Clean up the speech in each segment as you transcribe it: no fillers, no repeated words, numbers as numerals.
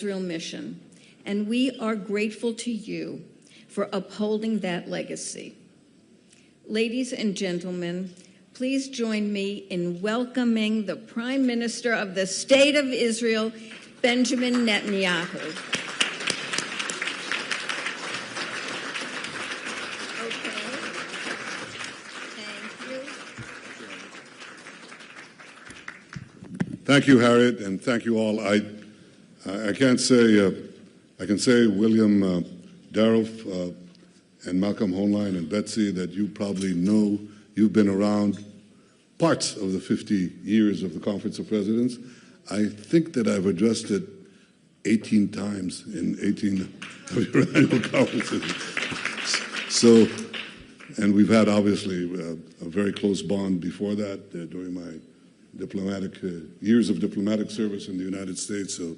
Israel mission, and we are grateful to you for upholding that legacy. Ladies and gentlemen, please join me in welcoming the Prime Minister of the State of Israel, Benjamin Netanyahu. Okay. Thank you. Thank you, Harriet, and thank you all. I can't say, I can say, William Daroff and Malcolm Hoenlein and Betsy, that you probably know, you've been around parts of the 50 years of the Conference of Presidents. I think that I've addressed it 18 times in 18 of your annual conferences. So, and we've had obviously a very close bond before that during my diplomatic years of diplomatic service in the United States. So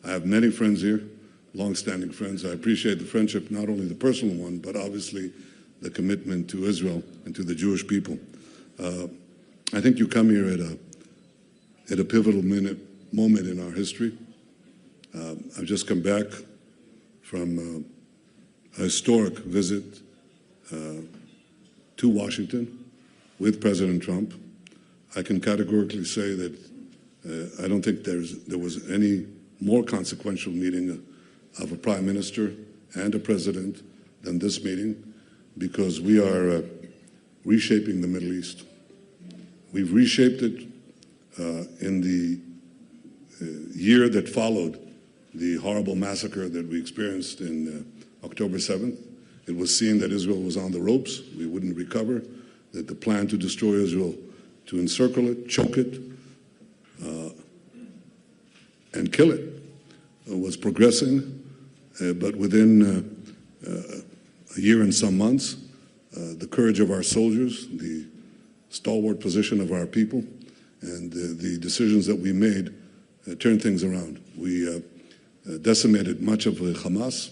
I have many friends here, long-standing friends. I appreciate the friendship, not only the personal one, but obviously the commitment to Israel and to the Jewish people. I think you come here at a pivotal moment in our history. I've just come back from a historic visit to Washington with President Trump. I can categorically say that I don't think there was any more consequential meeting of a prime minister and a president than this meeting, because we are reshaping the Middle East. We've reshaped it in the year that followed the horrible massacre that we experienced in October 7th. It was seen that Israel was on the ropes, we wouldn't recover, that the plan to destroy Israel, to encircle it, choke it, and kill it was progressing, but within a year and some months, the courage of our soldiers, the stalwart position of our people, and the decisions that we made turned things around. We decimated much of Hamas.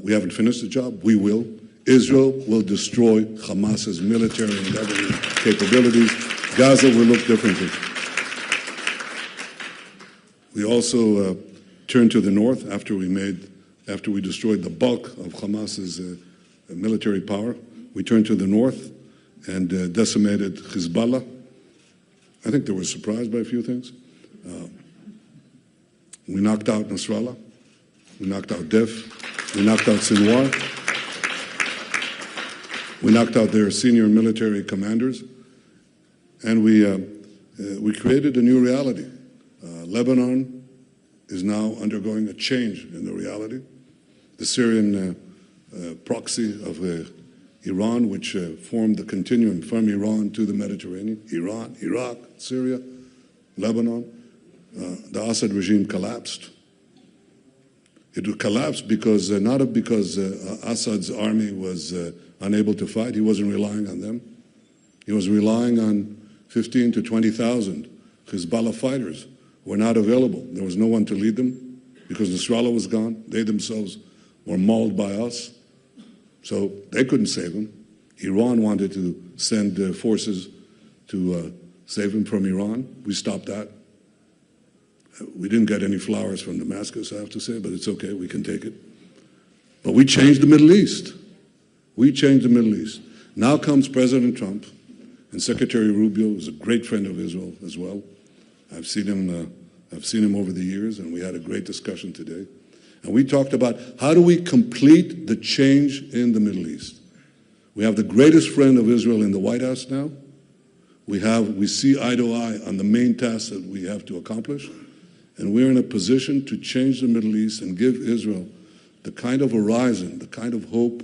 We haven't finished the job. We will. Israel will destroy Hamas's military and government capabilities. Gaza will look differently. We also turned to the north after we destroyed the bulk of Hamas's military power. We turned to the north and decimated Hezbollah. I think they were surprised by a few things. We knocked out Nasrallah. We knocked out Def. We knocked out Sinwar. We knocked out their senior military commanders. And we created a new reality. Lebanon is now undergoing a change in the reality. The Syrian proxy of Iran, which formed the continuum from Iran to the Mediterranean, Iran, Iraq, Syria, Lebanon. The Assad regime collapsed. It collapsed because, not because Assad's army was unable to fight. He wasn't relying on them. He was relying on 15 to 20,000 Hezbollah fighters who were not available. There was no one to lead them because Nasrallah was gone. They themselves were mauled by us. So they couldn't save him. Iran wanted to send forces to save him from Iran. We stopped that. We didn't get any flowers from Damascus, I have to say, but it's okay, we can take it. But we changed the Middle East. We changed the Middle East. Now comes President Trump, and Secretary Rubio is a great friend of Israel as well. I've seen him over the years, and we had a great discussion today. And we talked about how do we complete the change in the Middle East. We have the greatest friend of Israel in the White House now. We see eye to eye on the main tasks that we have to accomplish. And we're in a position to change the Middle East and give Israel the kind of horizon, the kind of hope,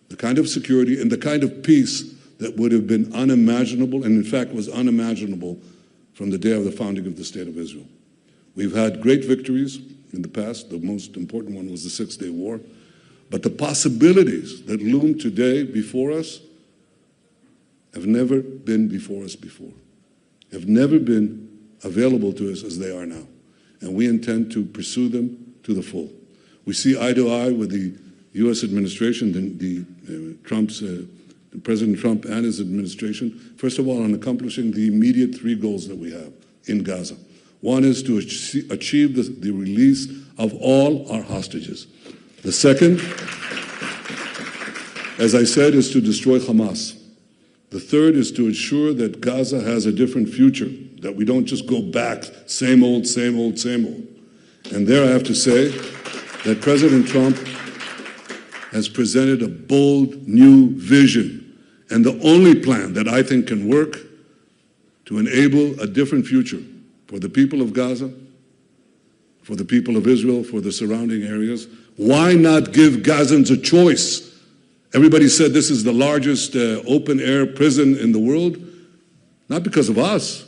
the kind of security, and the kind of peace that would have been unimaginable, and in fact was unimaginable from the day of the founding of the State of Israel. We've had great victories in the past. The most important one was the Six-Day War. But the possibilities that loom today before us have never been before us before, have never been available to us as they are now. And we intend to pursue them to the full. We see eye to eye with the U.S. administration, President Trump and his administration, first of all, on accomplishing the immediate three goals that we have in Gaza. One is to achieve the release of all our hostages. The second, as I said, is to destroy Hamas. The third is to ensure that Gaza has a different future, that we don't just go back, same old, same old, same old. And there I have to say that President Trump has presented a bold new vision and the only plan that I think can work to enable a different future for the people of Gaza, for the people of Israel, for the surrounding areas. Why not give Gazans a choice? Everybody said this is the largest open-air prison in the world. Not because of us.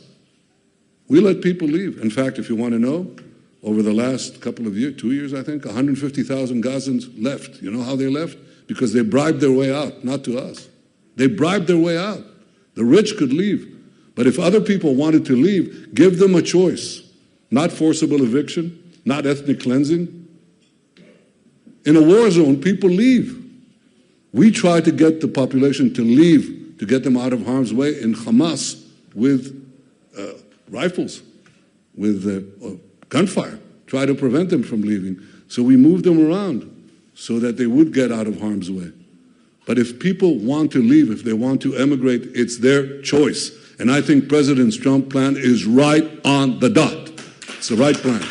We let people leave. In fact, if you want to know, over the last couple of years, 2 years, I think, 150,000 Gazans left. You know how they left? Because they bribed their way out, not to us. They bribed their way out. The rich could leave. But if other people wanted to leave, give them a choice. Not forcible eviction, not ethnic cleansing. In a war zone, people leave. We try to get the population to leave, to get them out of harm's way in Hamas with rifles, with gunfire, try to prevent them from leaving. So we moved them around so that they would get out of harm's way. But if people want to leave, if they want to emigrate, it's their choice. And I think President Trump's plan is right on the dot. It's the right plan.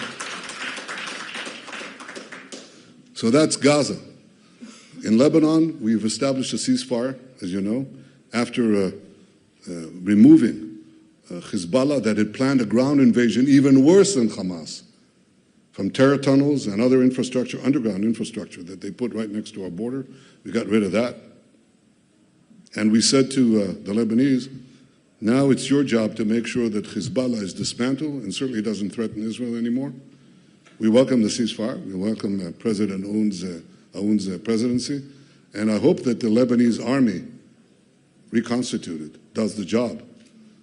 So that's Gaza. In Lebanon, we've established a ceasefire, as you know, after removing Hezbollah that had planned a ground invasion even worse than Hamas from terror tunnels and other infrastructure, underground infrastructure that they put right next to our border. We got rid of that. And we said to the Lebanese, now it's your job to make sure that Hezbollah is dismantled and certainly doesn't threaten Israel anymore. We welcome the ceasefire. We welcome President Aoun's presidency. And I hope that the Lebanese army, reconstituted, does the job.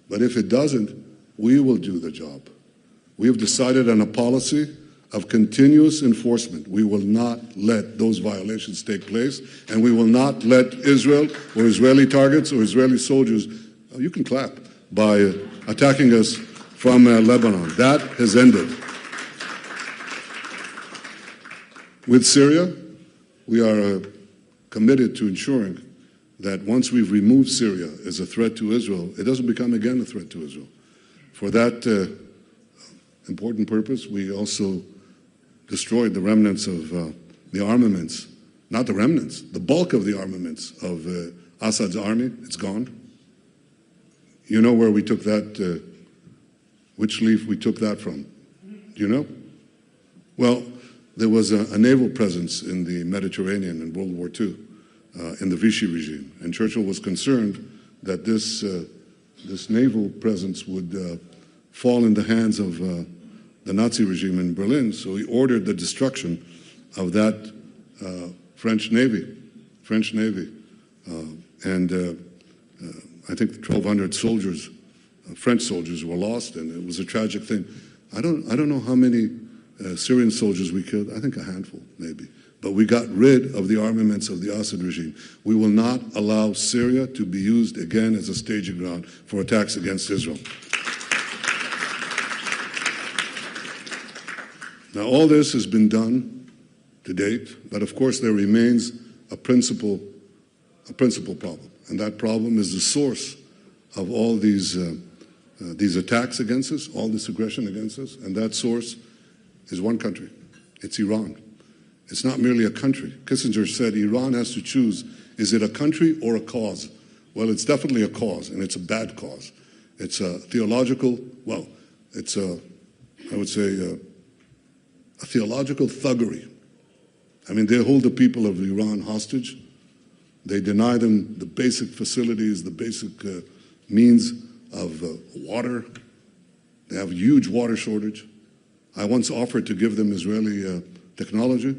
But if it doesn't, we will do the job. We have decided on a policy of continuous enforcement. We will not let those violations take place, and we will not let Israel or Israeli targets or Israeli soldiers, you can clap, by attacking us from Lebanon. That has ended. With Syria, we are committed to ensuring that once we've removed Syria as a threat to Israel, it doesn't become again a threat to Israel. For that important purpose, we also destroyed the remnants of the armaments, not the remnants, the bulk of the armaments of Assad's army. It's gone. You know where we took that, which leaf we took that from? Do you know? Well, there was a naval presence in the Mediterranean in World War II, in the Vichy regime. And Churchill was concerned that this naval presence would fall in the hands of the Nazi regime in Berlin. So he ordered the destruction of that French Navy. I think 1,200 soldiers, French soldiers, were lost, and it was a tragic thing. I don't know how many Syrian soldiers we killed. I think a handful, maybe. But we got rid of the armaments of the Assad regime. We will not allow Syria to be used again as a staging ground for attacks against Israel. Now, all this has been done to date, but of course there remains a principal problem. And that problem is the source of all these attacks against us, all this aggression against us. And that source is one country. It's Iran. It's not merely a country. Kissinger said Iran has to choose, is it a country or a cause? Well, it's definitely a cause, and it's a bad cause. It's a theological, well, it's a, I would say, a theological thuggery. I mean, they hold the people of Iran hostage. They deny them the basic facilities, the basic means of water. They have a huge water shortage. I once offered to give them Israeli technology.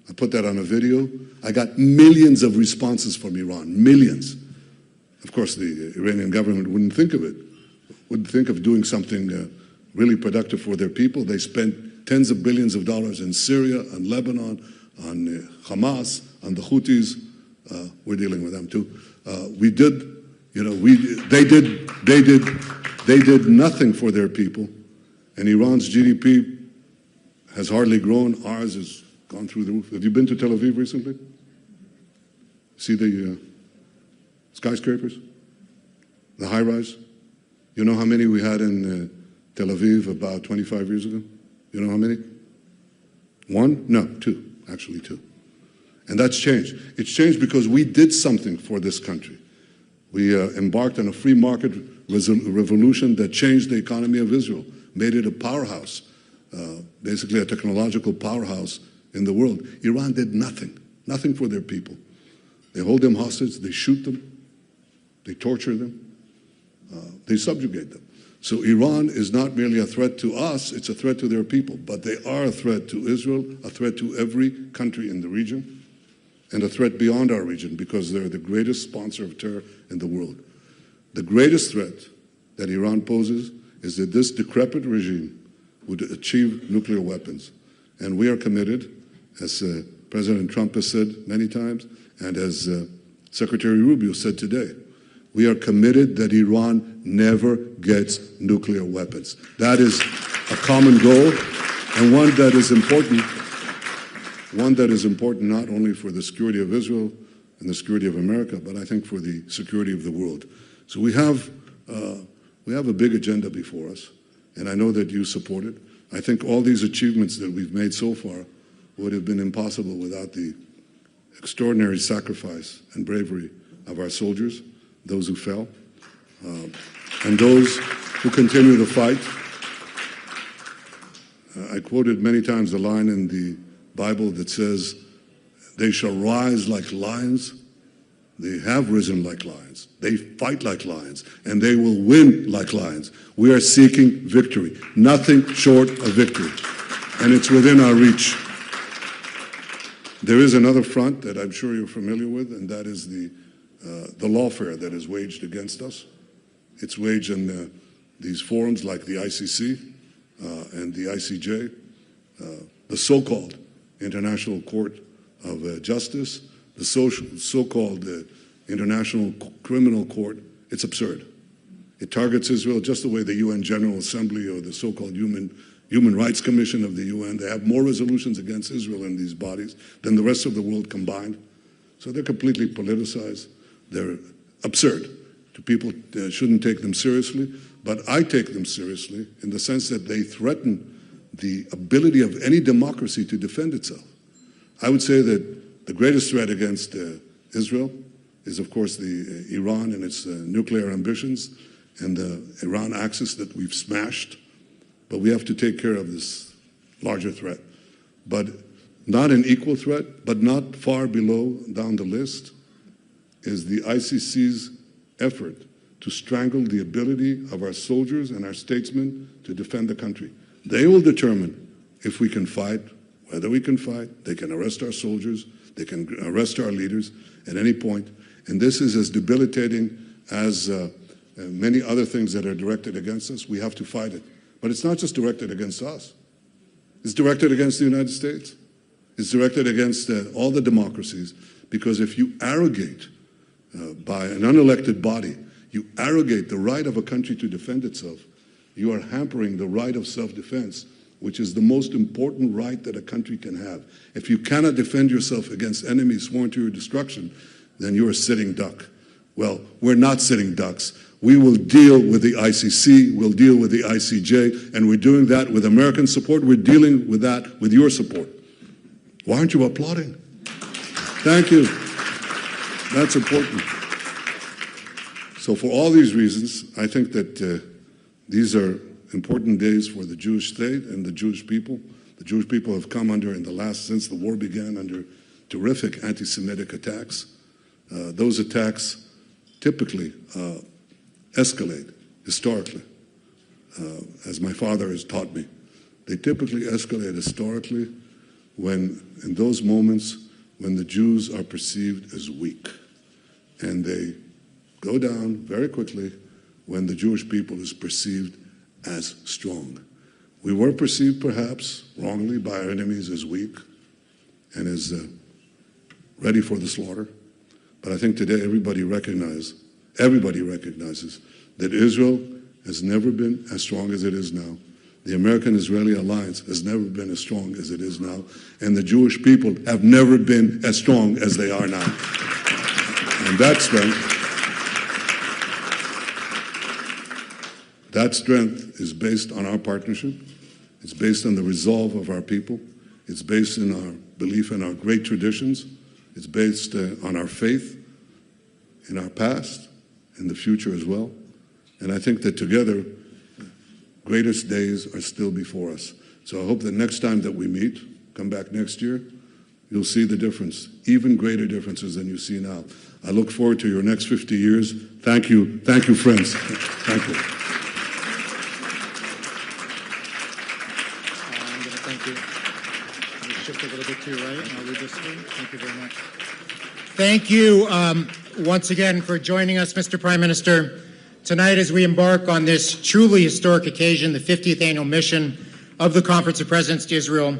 I put that on a video. I got millions of responses from Iran, millions. Of course, the Iranian government wouldn't think of it, wouldn't think of doing something really productive for their people. They spent tens of billions of dollars in Syria, on Lebanon, on Hamas, on the Houthis. We're dealing with them too. They did nothing for their people, And Iran's GDP has hardly grown. Ours has gone through the roof. Have you been to Tel Aviv recently? See the skyscrapers? The high-rise? You know how many we had in Tel Aviv about 25 years ago? You know how many? One? No, two. Actually, two. And that's changed. It's changed because we did something for this country. We embarked on a free market revolution that changed the economy of Israel, made it a powerhouse, basically a technological powerhouse in the world. Iran did nothing, nothing for their people. They hold them hostage, they shoot them, they torture them, they subjugate them. So Iran is not merely a threat to us, it's a threat to their people. But they are a threat to Israel, a threat to every country in the region, and a threat beyond our region because they're the greatest sponsor of terror in the world. The greatest threat that Iran poses is that this decrepit regime would achieve nuclear weapons. And we are committed, as President Trump has said many times, and as Secretary Rubio said today, we are committed that Iran never gets nuclear weapons. That is a common goal, and one that is important not only for the security of Israel and the security of America, but I think for the security of the world. So we have a big agenda before us, and I know that you support it. I think all these achievements that we've made so far would have been impossible without the extraordinary sacrifice and bravery of our soldiers, those who fell, and those who continue to fight. I quoted many times the line in the Bible that says, "They shall rise like lions." They have risen like lions. They fight like lions, and they will win like lions. We are seeking victory, nothing short of victory, and it's within our reach. There is another front that I'm sure you're familiar with, and that is the lawfare that is waged against us. It's waged in these forums like the ICC and the ICJ, the so-called International Court of Justice, the so-called International Criminal Court. It's absurd. It targets Israel just the way the UN General Assembly or the so-called Human Rights Commission of the UN, they have more resolutions against Israel in these bodies than the rest of the world combined. So they're completely politicized. They're absurd. People shouldn't take them seriously, but I take them seriously in the sense that they threaten the ability of any democracy to defend itself. I would say that the greatest threat against Israel is, of course, the Iran and its nuclear ambitions and the Iran axis that we've smashed. But we have to take care of this larger threat. But not an equal threat, but not far below down the list, is the ICC's effort to strangle the ability of our soldiers and our statesmen to defend the country. They will determine if we can fight, whether we can fight. They can arrest our soldiers. They can arrest our leaders at any point. And this is as debilitating as many other things that are directed against us. We have to fight it. But it's not just directed against us. It's directed against the United States. It's directed against all the democracies. Because if you arrogate by an unelected body, you arrogate the right of a country to defend itself, you are hampering the right of self-defense, which is the most important right that a country can have. If you cannot defend yourself against enemies sworn to your destruction, then you're a sitting duck. Well, we're not sitting ducks. We will deal with the ICC, we'll deal with the ICJ, and we're doing that with American support. We're dealing with that with your support. Why aren't you applauding? Thank you. That's important. So for all these reasons, I think that these are important days for the Jewish state and the Jewish people. The Jewish people have come under, since the war began, under terrific anti-Semitic attacks. Those attacks typically escalate historically, as my father has taught me. They typically escalate historically in those moments when the Jews are perceived as weak. And they go down very quickly when the Jewish people is perceived as strong. We were perceived perhaps wrongly by our enemies as weak and as ready for the slaughter. But I think today everybody recognizes that Israel has never been as strong as it is now. The American-Israeli alliance has never been as strong as it is now, and the Jewish people have never been as strong as they are now. And that strength is based on our partnership. It's based on the resolve of our people. It's based in our belief in our great traditions. It's based on our faith in our past and the future as well. And I think that together, greatest days are still before us. So I hope that next time that we meet, come back next year, you'll see the difference, even greater differences than you see now. I look forward to your next 50 years. Thank you, friends. Thank you. I'm going to thank you. Let me shift a little bit to your right, and I'll read this through. Thank you very much. Thank you once again for joining us, Mr. Prime Minister. Tonight, as we embark on this truly historic occasion, the 50th annual mission of the Conference of Presidents to Israel,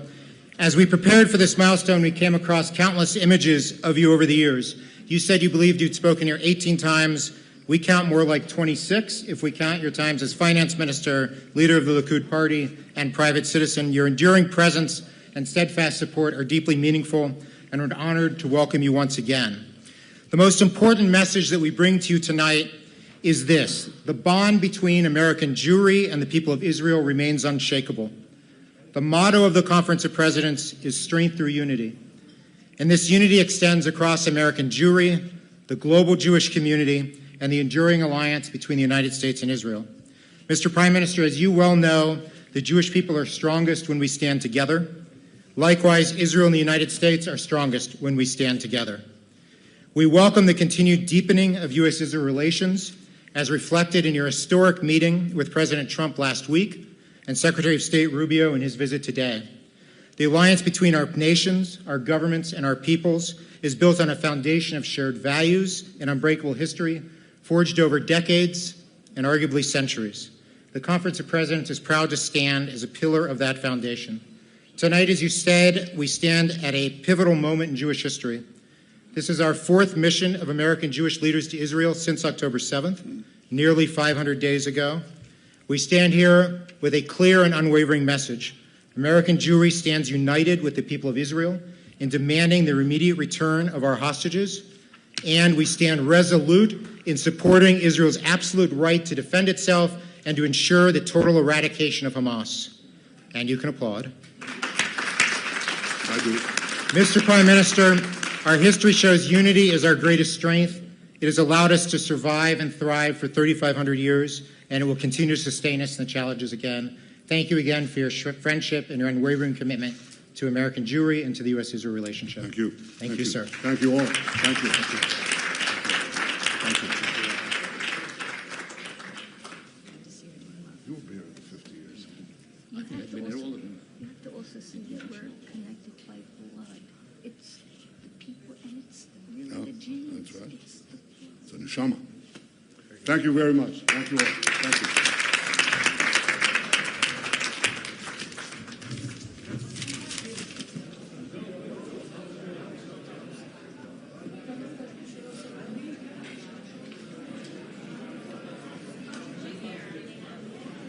as we prepared for this milestone, we came across countless images of you over the years. You said you believed you'd spoken here 18 times. We count more like 26 if we count your times as finance minister, leader of the Likud party, and private citizen. Your enduring presence and steadfast support are deeply meaningful, and we're honored to welcome you once again. The most important message that we bring to you tonight is this: the bond between American Jewry and the people of Israel remains unshakable. The motto of the Conference of Presidents is strength through unity. And this unity extends across American Jewry, the global Jewish community, and the enduring alliance between the United States and Israel. Mr. Prime Minister, as you well know, the Jewish people are strongest when we stand together. Likewise, Israel and the United States are strongest when we stand together. We welcome the continued deepening of U.S.-Israel relations, as reflected in your historic meeting with President Trump last week and Secretary of State Rubio in his visit today. The alliance between our nations, our governments, and our peoples is built on a foundation of shared values and unbreakable history, forged over decades and arguably centuries. The Conference of Presidents is proud to stand as a pillar of that foundation. Tonight, as you said, we stand at a pivotal moment in Jewish history. This is our fourth mission of American Jewish leaders to Israel since October 7th, nearly 500 days ago. We stand here with a clear and unwavering message. American Jewry stands united with the people of Israel in demanding the immediate return of our hostages, and we stand resolute in supporting Israel's absolute right to defend itself and to ensure the total eradication of Hamas. And you can applaud. I do. Mr. Prime Minister, our history shows unity is our greatest strength. It has allowed us to survive and thrive for 3,500 years, and it will continue to sustain us in the challenges again. Thank you again for your friendship and your unwavering commitment to American Jewry and to the U.S.-Israel relationship. Thank you. Thank you, sir. Thank you all. Thank you. Thank you. Thank you. You will be here for 50 years. You have to also see that we're connected by blood. It's the people, and it's really the genes. That's right. It's the It's a neshama. Thank you very much. Thank you all. Thank you.